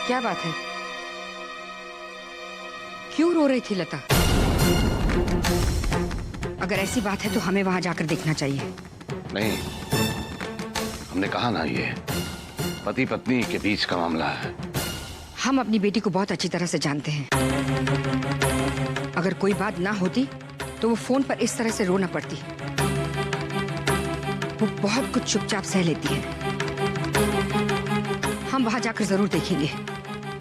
क्या बात है? क्यों रो रही थी लता? अगर ऐसी बात है तो हमें वहां जाकर देखना चाहिए। नहीं, हमने कहा ना, ये पति पत्नी के बीच का मामला है। हम अपनी बेटी को बहुत अच्छी तरह से जानते हैं। अगर कोई बात ना होती तो वो फोन पर इस तरह से रो ना पड़ती। वो बहुत कुछ चुपचाप सह लेती है। हम वहां जाकर जरूर देखेंगे।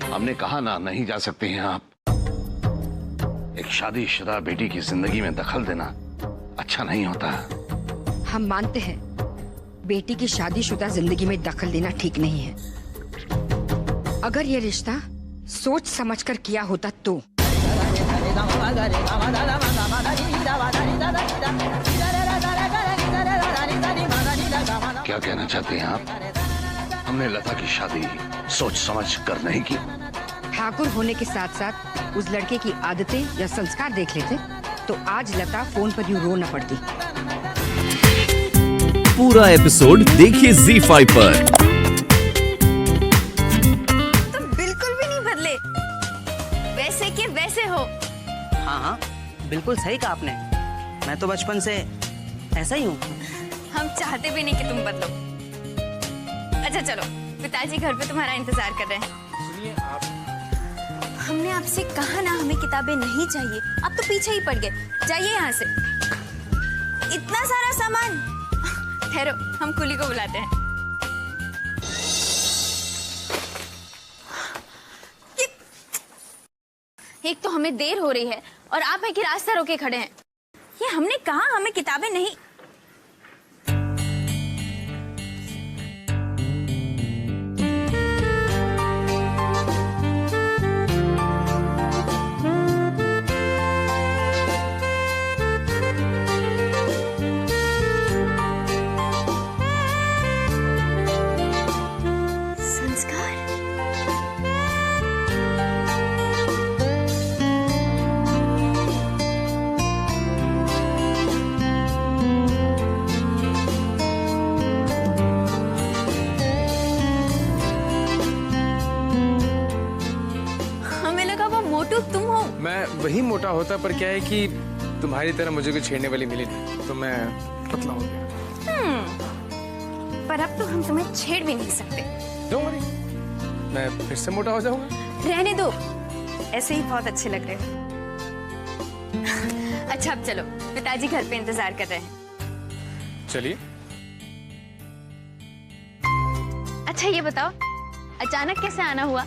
हमने कहा ना, नहीं जा सकते हैं आप। एक शादीशुदा बेटी की जिंदगी में दखल देना अच्छा नहीं होता। हम मानते हैं बेटी की शादीशुदा जिंदगी में दखल देना ठीक नहीं है। अगर ये रिश्ता सोच समझकर किया होता तो। क्या कहना चाहते हैं आप? हमने लता की शादी सोच समझ कर नहीं की। ठाकुर होने के साथ साथ उस लड़के की आदतें या संस्कार देख लेते तो आज लता फोन पर यूं रो न पड़ती। पूरा एपिसोड देखिए ZEE5 पर। तुम बिल्कुल भी नहीं बदले, वैसे के वैसे हो। हाँ हाँ, बिल्कुल सही कहा आपने। मैं तो बचपन से ऐसा ही हूँ। हम चाहते भी नहीं कि तुम बदलो। अच्छा चलो, पिताजी घर पे तुम्हारा इंतजार कर रहे हैं। सुनिए आप, हमने आपसे कहा ना हमें किताबें नहीं चाहिए, आप तो पीछे ही पड़ गए। जाइए यहाँ से। इतना सारा सामान। ठहरो, हम कुली को बुलाते हैं। एक तो हमें देर हो रही है और आप है कि रास्ता रोके खड़े हैं। ये हमने कहा हमें किताबें नहीं। तुम हो? मैं वही मोटा होता, पर क्या है कि तुम्हारी तरह मुझे कोई छेड़ने वाली मिली नहीं तो मैं पतला हो गया। पर अब तो हम तुम्हें छेड़ भी नहीं सकते। Don't worry, मैं फिर से मोटा हो जाऊंगा। रहने दो, ऐसे ही बहुत अच्छे लग रहे हो। अच्छा अब चलो, पिताजी घर पे इंतजार कर रहे हैं। चलिए। अच्छा ये बताओ, अचानक कैसे आना हुआ?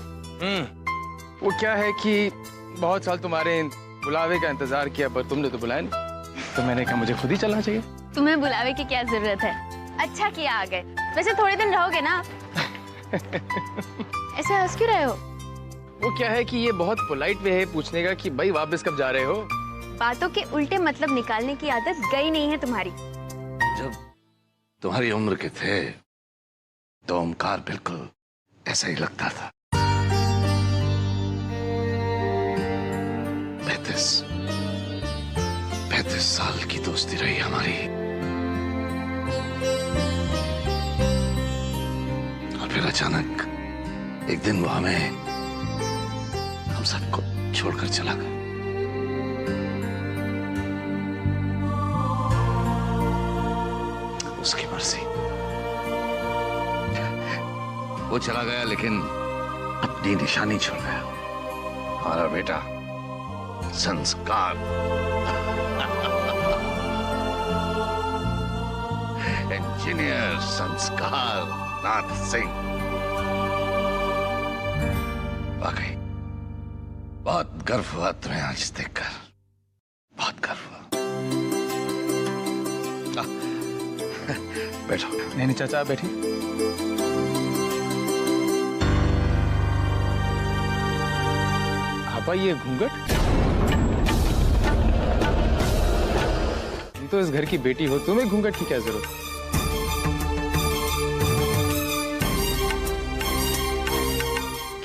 वो क्या है कि बहुत साल तुम्हारे बुलावे का इंतजार किया, पर तुमने तो बुलाया नहीं, तो मैंने कहा मुझे खुद ही चलना चाहिए। तुम्हें बुलावे की क्या जरूरत है? अच्छा किया आ गए। वैसे थोड़े दिन रहोगे ना? ऐसे हंस क्यों रहे हो? वो क्या है कि ये बहुत पोलाइट वे है पूछने का कि भाई वापस कब जा रहे हो। बातों के उल्टे मतलब निकालने की आदत गई नहीं है तुम्हारी। जब तुम्हारी उम्र के थे तो ओमकार बिल्कुल ऐसा ही लगता था। 35 साल की दोस्ती रही हमारी, और फिर अचानक एक दिन वो हम सबको छोड़कर चला गया। उसकी मर्जी। वो चला गया लेकिन अपनी निशानी छोड़ गया। हमारा बेटा संस्कार, इंजीनियर संस्कार नाथ सिंह। वाकई बहुत गर्व हुआ तुम्हें आज देखकर, बहुत गर्व हुआ। बैठो। नहीं चाचा, आप बैठिए। आपा ये घूंघट, तुम तो इस घर की बेटी हो, तुम्हें घूंघट की क्या जरूरत?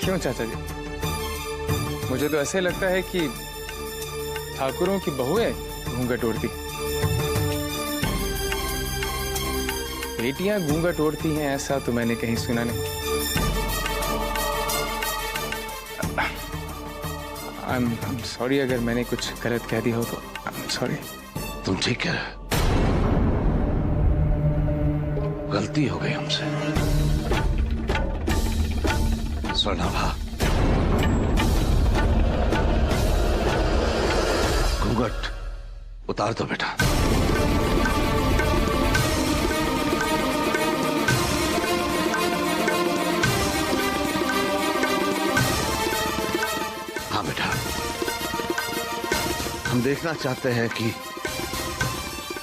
क्यों चाचा जी? मुझे तो ऐसे लगता है कि ठाकुरों की बहुएं घूंघट ओढ़ती, बेटियां घूंघट ओढ़ती हैं, ऐसा तो मैंने कहीं सुना नहीं। I'm sorry अगर मैंने कुछ गलत कह दिया हो तो I'm sorry। तुम ठीक कह रहे हो। गलती हो गई हमसे। स्वर्णाभा, घूंघट उतार दो बेटा। हाँ बेटा, हम देखना चाहते हैं कि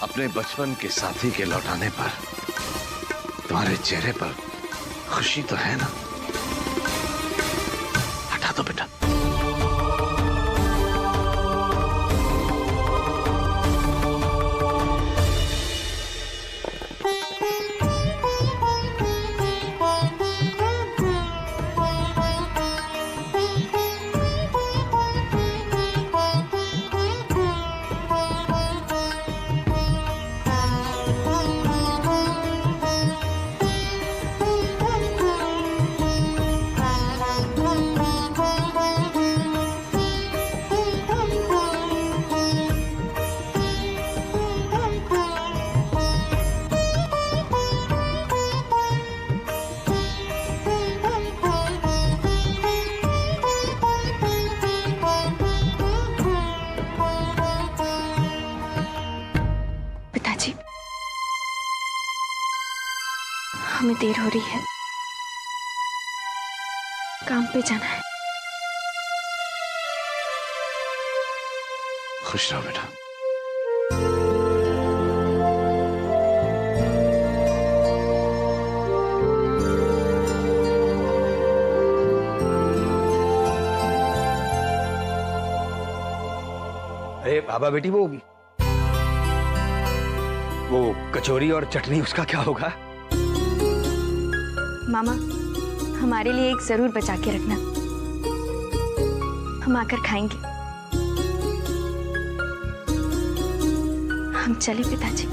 अपने बचपन के साथी के लौटाने पर तुम्हारे चेहरे पर खुशी तो है ना? हटा दो बेटा। पिताजी, हमें देर हो रही है, काम पे जाना है। खुश रहो बेटा। अरे बाबा बेटी, वो कचौरी और चटनी उसका क्या होगा? मामा, हमारे लिए एक जरूर बचा के रखना, हम आकर खाएंगे। हम चले पिताजी।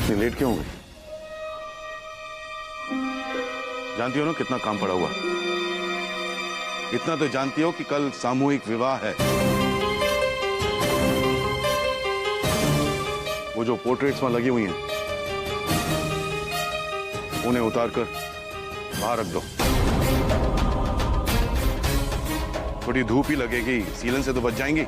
इतनी लेट क्यों हो गई? जानती हो ना कितना काम पड़ा हुआ। इतना तो जानती हो कि कल सामूहिक विवाह है। वो जो पोर्ट्रेट्स वहां लगी हुई हैं, उन्हें उतार कर बाहर रख दो। थोड़ी धूप ही लगेगी, सीलन से तो बच जाएंगी।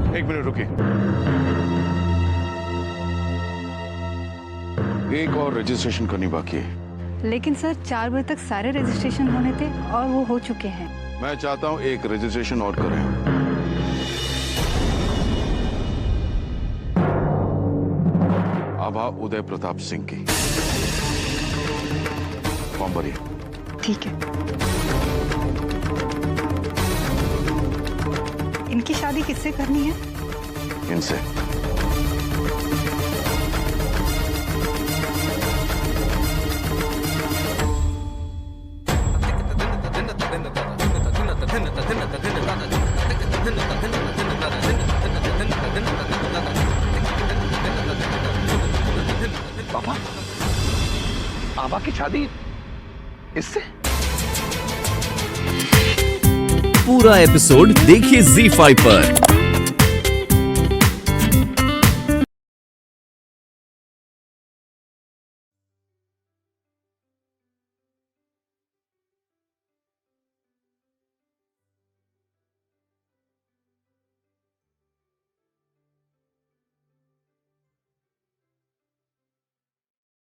एक मिनट रुकिए। एक और रजिस्ट्रेशन करनी बाकी है। लेकिन सर 4 बजे तक सारे रजिस्ट्रेशन होने थे और वो हो चुके हैं। मैं चाहता हूं एक रजिस्ट्रेशन और करें। आभा उदय प्रताप सिंह की। फॉर्म भरिए। ठीक है। इनकी शादी किससे करनी है? इनसे। पापा, आभा की शादी इससे? पूरा एपिसोड देखिए ZEE5 पर।